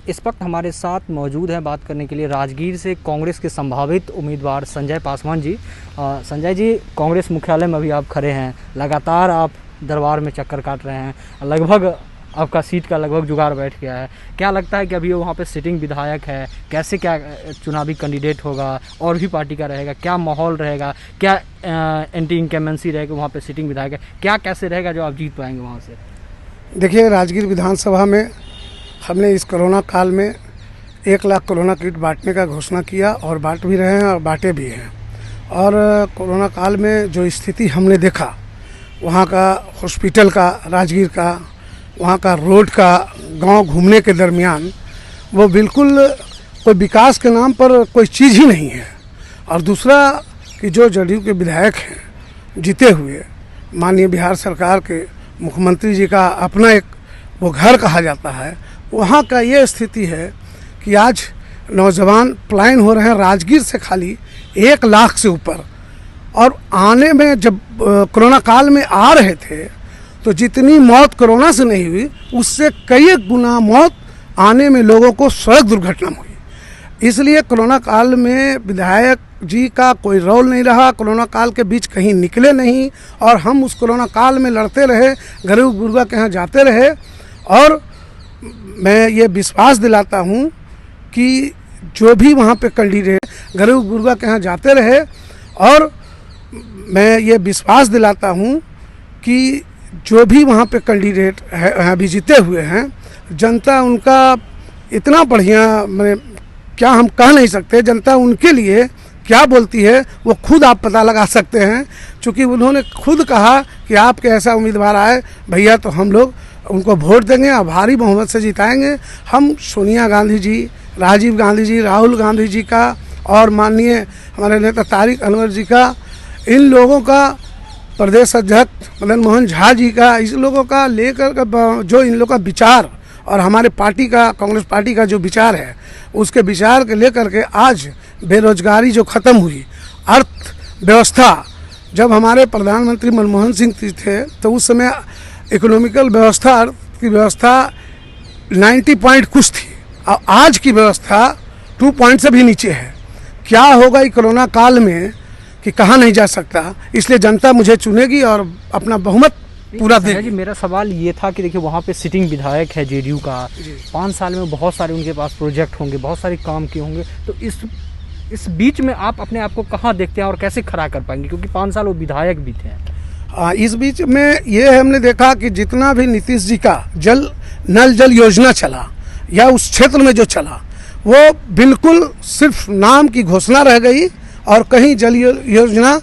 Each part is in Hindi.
इस वक्त हमारे साथ मौजूद हैं बात करने के लिए राजगीर से कांग्रेस के संभावित उम्मीदवार संजय पासवान जी। संजय जी, कांग्रेस मुख्यालय में अभी आप खड़े हैं, लगातार आप दरबार में चक्कर काट रहे हैं, लगभग आपका सीट का लगभग जुगाड़ बैठ गया है। क्या लगता है कि अभी वहाँ पे सिटिंग विधायक है, कैसे क्या चुनावी कैंडिडेट होगा और भी पार्टी का रहेगा, क्या माहौल रहेगा, क्या एंटी इनकमेंसी रहेगा वहाँ पे सिटिंग विधायक है, क्या कैसे रहेगा जो आप जीत पाएंगे वहाँ से? देखिए, राजगीर विधानसभा में हमने इस कोरोना काल में 1 लाख कोरोना किट बांटने का घोषणा किया और बांट भी रहे हैं और बांटे भी हैं। और कोरोना काल में जो स्थिति हमने देखा, वहाँ का हॉस्पिटल का, राजगीर का, वहाँ का रोड का, गांव घूमने के दरमियान वो बिल्कुल कोई विकास के नाम पर कोई चीज़ ही नहीं है। और दूसरा कि जो जदयू के विधायक हैं जीते हुए, माननीय बिहार सरकार के मुख्यमंत्री जी का अपना एक वो घर कहा जाता है, वहाँ का ये स्थिति है कि आज नौजवान पलायन हो रहे हैं राजगीर से खाली 1 लाख से ऊपर। और आने में जब कोरोना काल में आ रहे थे तो जितनी मौत कोरोना से नहीं हुई, उससे कई गुना मौत आने में लोगों को सड़क दुर्घटना में हुई। इसलिए कोरोना काल में विधायक जी का कोई रोल नहीं रहा, कोरोना काल के बीच कहीं निकले नहीं और हम उस कोरोना काल में लड़ते रहे, गरीब गुरबा के यहाँ जाते रहे। और मैं ये विश्वास दिलाता हूँ कि जो भी वहाँ पे कैंडिडेट गरीब गुरबा के यहाँ जाते रहे, और मैं ये विश्वास दिलाता हूँ कि जो भी वहाँ पे कैंडिडेट है अभी जीते हुए हैं, जनता उनका इतना बढ़िया, मैंने क्या हम कह नहीं सकते, जनता उनके लिए क्या बोलती है वो खुद आप पता लगा सकते हैं। क्योंकि उन्होंने खुद कहा कि आपके ऐसा उम्मीदवार आए भैया तो हम लोग उनको वोट देंगे और भारी बहुमत से जिताएंगे। हम सोनिया गांधी जी, राजीव गांधी जी, राहुल गांधी जी का और माननीय हमारे नेता तारिक अनवर जी का, इन लोगों का, प्रदेश अध्यक्ष मदन मोहन झा जी का, इस लोगों का लेकर जो इन लोगों का विचार और हमारे पार्टी का, कांग्रेस पार्टी का जो विचार है, उसके विचार के लेकर के आज बेरोजगारी जो ख़त्म हुई, अर्थव्यवस्था, जब हमारे प्रधानमंत्री मनमोहन सिंह थे तो उस समय इकोनॉमिकल व्यवस्था, अर्थ की व्यवस्था 90 पॉइंट कुछ थी और आज की व्यवस्था 2 पॉइंट से भी नीचे है। क्या होगा कोरोना काल में कि कहा नहीं जा सकता, इसलिए जनता मुझे चुनेगी और अपना बहुमत पूरा देगी। जी, मेरा सवाल ये था कि देखिए वहाँ पे सिटिंग विधायक है जेडीयू का, 5 साल में बहुत सारे उनके पास प्रोजेक्ट होंगे, बहुत सारे काम किए होंगे, तो इस बीच में आप अपने आप को कहाँ देखते हैं और कैसे खड़ा कर पाएंगे, क्योंकि 5 साल वो विधायक भी थे? इस बीच में ये हमने देखा कि जितना भी नीतीश जी का नल जल योजना चला या उस क्षेत्र में जो चला, वो बिल्कुल सिर्फ नाम की घोषणा रह गई और कहीं जल योजना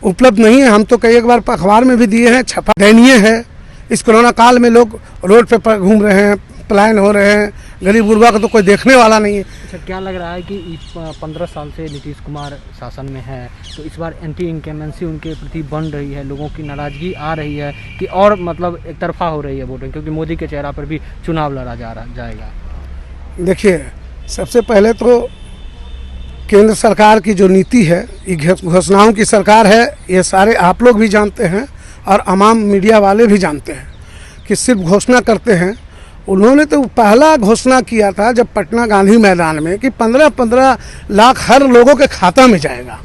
उपलब्ध नहीं है। हम तो कई एक बार अखबार में भी दिए हैं, छपा दयनीय है। इस कोरोना काल में लोग रोड पे घूम रहे हैं, पलायन हो रहे हैं, गरीब गुरबा का तो कोई देखने वाला नहीं है। अच्छा, क्या लग रहा है कि 15 साल से नीतीश कुमार शासन में है, तो इस बार एंटी इनकमेंसी उनके प्रति बन रही है, लोगों की नाराज़गी आ रही है कि और मतलब एक तरफा हो रही है वोटिंग, क्योंकि मोदी के चेहरा पर भी चुनाव लड़ा जाएगा? देखिए, सबसे पहले तो केंद्र सरकार की जो नीति है, ये घोषणाओं की सरकार है, ये सारे आप लोग भी जानते हैं और तमाम मीडिया वाले भी जानते हैं कि सिर्फ घोषणा करते हैं। उन्होंने तो पहला घोषणा किया था जब पटना गांधी मैदान में कि 15-15 लाख हर लोगों के खाता में जाएगा।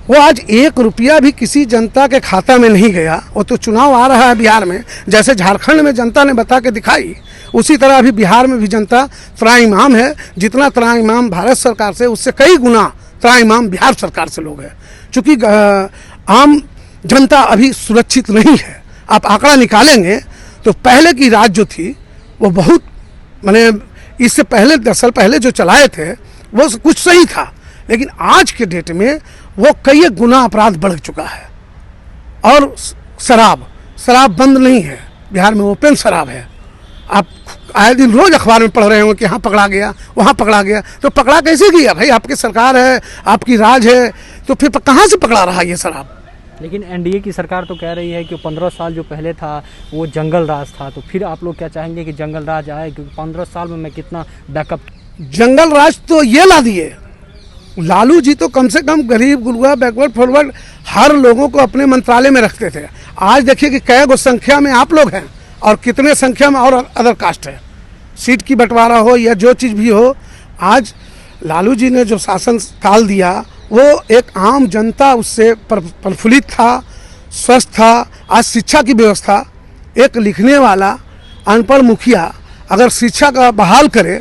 वो आज 1 रुपया भी किसी जनता के खाता में नहीं गया। वो तो चुनाव आ रहा है बिहार में, जैसे झारखंड में जनता ने बता के दिखाई, उसी तरह अभी बिहार में भी जनता त्राईमाम है। जितना त्राईमाम भारत सरकार से, उससे कई गुना त्राईमाम बिहार सरकार से लोग हैं। चूँकि आम जनता अभी सुरक्षित नहीं है। आप आंकड़ा निकालेंगे तो पहले की राज जो थी वो बहुत, माने इससे पहले 10 साल पहले जो चलाए थे वो कुछ सही था, लेकिन आज के डेट में वो कई गुना अपराध बढ़ चुका है। और शराब बंद नहीं है बिहार में, ओपन शराब है। आप आए दिन रोज अखबार में पढ़ रहे हो कि यहाँ पकड़ा गया, वहाँ पकड़ा गया। तो पकड़ा कैसे गया भाई? आपकी सरकार है, आपकी राज है, तो फिर कहाँ से पकड़ा रहा ये शराब? लेकिन एनडीए की सरकार तो कह रही है कि 15 साल जो पहले था वो जंगल राज था, तो फिर आप लोग क्या चाहेंगे कि जंगल राज आए? क्योंकि 15 साल में मैं कितना बैकअप। जंगल राज तो ये ला दिए लालू जी, तो कम से कम गरीब गुरबा, बैकवर्ड फॉरवर्ड हर लोगों को अपने मंत्रालय में रखते थे। आज देखिए कि कै गो संख्या में आप लोग हैं और कितने संख्या में और अदर कास्ट है। सीट की बंटवारा हो या जो चीज़ भी हो, आज लालू जी ने जो शासन काल दिया वो एक आम जनता उससे प्रफुल्लित था, स्वस्थ था। आज शिक्षा की व्यवस्था, एक लिखने वाला अनपढ़ मुखिया अगर शिक्षा का बहाल करे,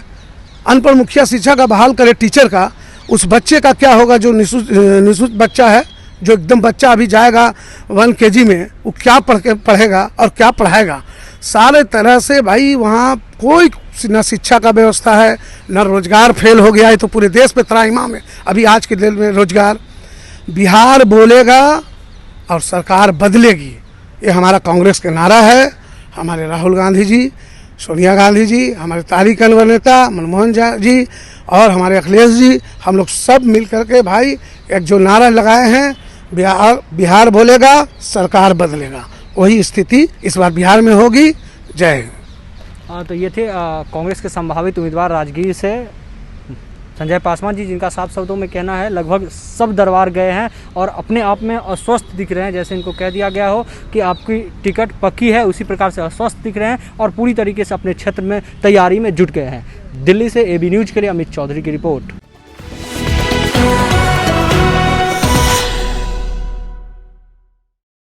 अनपढ़ मुखिया शिक्षा का बहाल करे टीचर का, उस बच्चे का क्या होगा जो निःशुल्क बच्चा है, जो एकदम बच्चा अभी जाएगा 1 KG में, वो क्या पढ़ेगा और क्या पढ़ाएगा। सारे तरह से भाई वहाँ कोई न शिक्षा का व्यवस्था है, न रोजगार फेल हो गया है, तो पूरे देश पे त्राहिमाम है अभी आज के दिन में रोजगार। बिहार बोलेगा और सरकार बदलेगी, ये हमारा कांग्रेस का नारा है। हमारे राहुल गांधी जी, सोनिया गांधी जी, हमारे तारिक अनवर नेता मनमोहन जी और हमारे अखिलेश जी, हम लोग सब मिल करके भाई एक जो नारा लगाए हैं, बिहार बोलेगा सरकार बदलेगा, वही स्थिति इस बार बिहार में होगी। जय हिंद। तो ये थे कांग्रेस के संभावित उम्मीदवार राजगीर से संजय पासवान जी, जिनका साफ शब्दों में कहना है लगभग सब दरबार गए हैं और अपने आप में अस्वस्थ दिख रहे हैं। जैसे इनको कह दिया गया हो कि आपकी टिकट पक्की है, उसी प्रकार से अस्वस्थ दिख रहे हैं और पूरी तरीके से अपने क्षेत्र में तैयारी में जुट गए हैं। दिल्ली से AB न्यूज़ के लिए अमित चौधरी की रिपोर्ट।